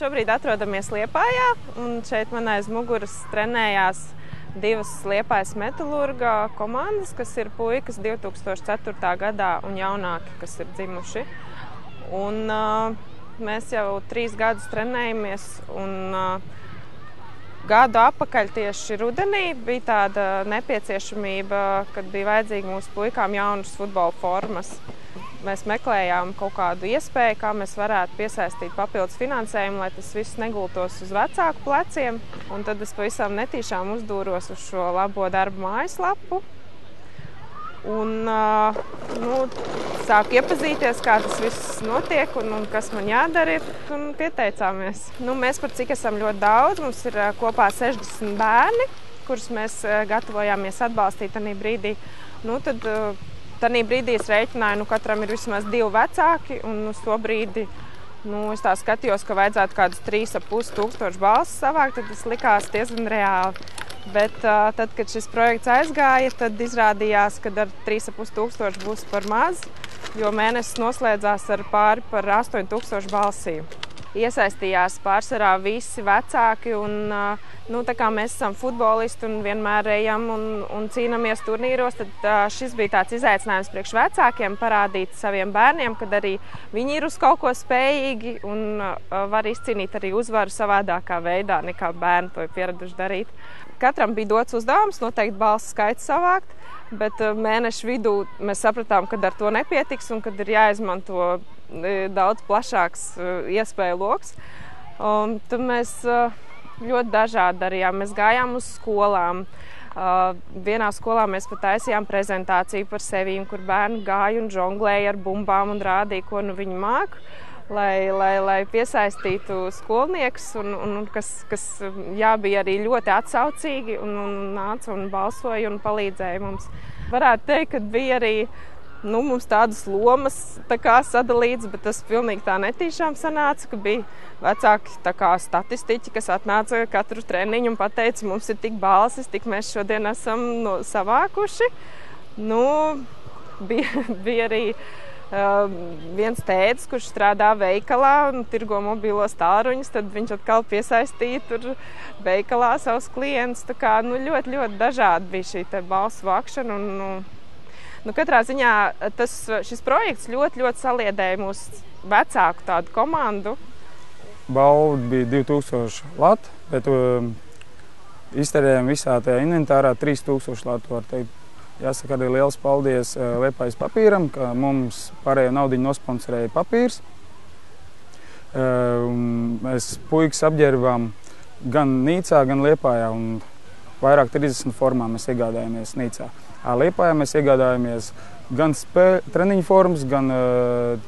šobrīd atrodamies Liepājā, un šeit man aiz muguras trenējās divas Liepājas Metalurga komandas, kas ir puikas 2004. gadā un jaunāki, kas ir dzimuši. Un mēs jau 3 gadus trenējamies, un gadu atpakaļ tieši rudenī bija tāda nepieciešamība, kad bija vajadzīgi mūsu puikām jaunas futbola formas. Mēs meklējām kaut kādu iespēju, kā mēs varētu piesaistīt papildus finansējumu, lai tas viss negultos uz vecāku pleciem. Un tad es pavisam netīšām uzdūros uz šo labo darbu mājaslapu. Un sāku iepazīties, kā tas viss notiek un kas man jādara ir, un pieteicāmies. Mēs par cik esam ļoti daudz, mums ir kopā 60 bērni, kurus mēs gatavojāmies atbalstīt tanī brīdī. Tanī brīdī es rēķināju, katram ir vismaz 2 vecāki, un uz to brīdi es tā skatījos, ka vajadzētu kādus 3,5 tūkstošu balsis savākt, tad tas likās diezgan reāli. Bet tad, kad šis projekts aizgāja, tad izrādījās, ka ar 3,5 tūkstošu būs par maz, jo mēnesis noslēdzās ar pāri par 8,000 balsīm. Iesaistījās pārsvarā visi vecāki, un tā kā mēs esam futbolisti un vienmēr ejam un cīnāmies turnīros, tad šis bija tāds izaicinājums priekš vecākiem parādīt saviem bērniem, kad arī viņi ir uz kaut ko spējīgi un var izcīnīt arī uzvaru savādākā veidā, nekā bērni to ir pieraduši darīt. Katram bija dots uzdevums noteikti balsu skaitu savākt, bet mēnešu vidū mēs sapratām, ka ar to nepietiks un kad ir jāizmanto daudz plašāks iespēju loks. Tad mēs ļoti dažādi darījām. Mēs gājām uz skolām. Vienā skolā mēs pat taisījām prezentāciju par sevīm, kur bērni gāja un žonglēja ar bumbām un rādīja, ko viņi māk, lai piesaistītu skolniekus, un kas bija arī ļoti atsaucīgi un nāca un balsoja un palīdzēja mums. Varētu teikt, ka bija arī mums tādas lomas sadalītas, bet tas pilnīgi tā netīšām sanāca, ka bija vecāki statistiķi, kas atnāca katru treniņu un pateica, mums ir tik balsis, tik mēs šodien esam savākuši. Bija arī viens tētis, kurš strādā veikalā un tirgo mobīlos tālruņus, tad viņš atkal piesaistīja tur veikalā savus klientus. Ļoti, ļoti dažādi bija šī balsu vākšana. Katrā ziņā šis projekts ļoti, ļoti saliedēja mūsu vecāku tādu komandu. Balva bija 2000 lati, bet izterējām visā tajā inventārā 3000 latu, var teikt. Jāsaka arī liels paldies Liepājas papīram, ka mums pārējo naudiņu nosponsorēja papīrs. Mēs puikas apģērbām gan Nīcā, gan Liepājā, un vairāk 30 formām mēs iegādājāmies Nīcā. Liepājā mēs iegādājāmies gan treniņu formas, gan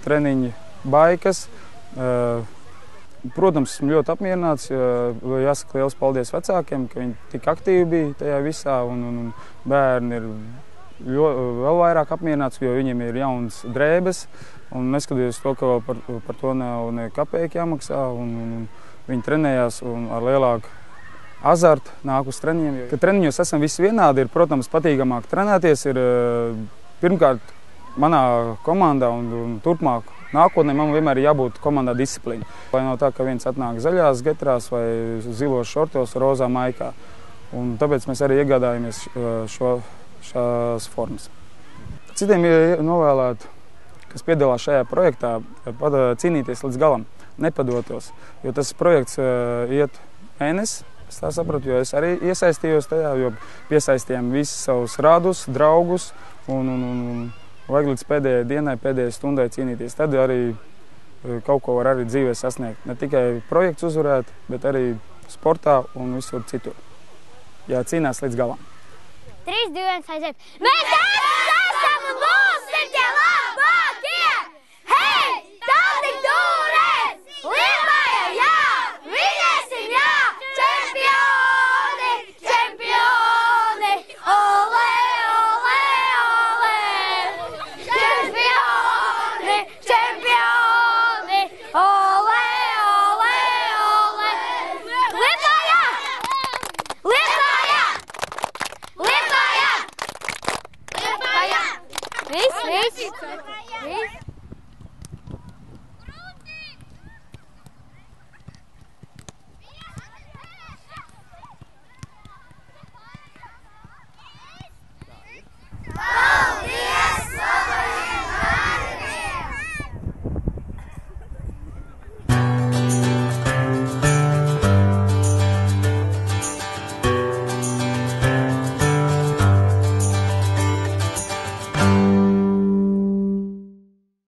treniņu baikas. Protams, esmu ļoti apmierināts. Jāsaka liels paldies vecākiem, ka viņi tik aktīvi bija tajā visā, un bērni ir vēl vairāk apmierināts, jo viņiem ir jaunas drēbes. Neskatoties to, ka par to nav ne kapēki jāmaksā, un viņi trenējās ar lielāku azartu, nāk uz treniņiem. Kad treniņos esam visi vienādi, ir, protams, patīkamāk trenēties. Ir pirmkārt manā komandā un turpmāk nākotnē man vienmēr ir jābūt komandā disciplīna. Lai nav tā, ka viens atnāk zaļās getrās vai zilos šortos, rozā maikā. Un tāpēc mēs arī iegādājamies šās formas. Citiem ir novēlēt, kas piedalās šajā projektā, cīnīties līdz galam, nepadotos, jo tas projekts iet mēnesi. Es tā sapratu, jo es arī iesaistījos tajā, jo piesaistījām visus savus rādus, draugus un vajag līdz pēdējai dienai, pēdējai stundai cīnīties. Tad arī kaut ko var arī dzīvē sasniegt. Ne tikai projekts uzvarēt, bet arī sportā un visur citur. Jācīnās līdz galam. 3, 2, 1, aiziet! Mēs esam un būsim tie labākie! Hei! Tauti dūrēs! Liepāja, jā! Viņiesim, jā! Čempioni! Čempioni! Olē, olē, olē! Čempioni! Čempioni! Olē, olē, olē! Liepāja! Liepāja! Liepāja! Liepāja! Viss!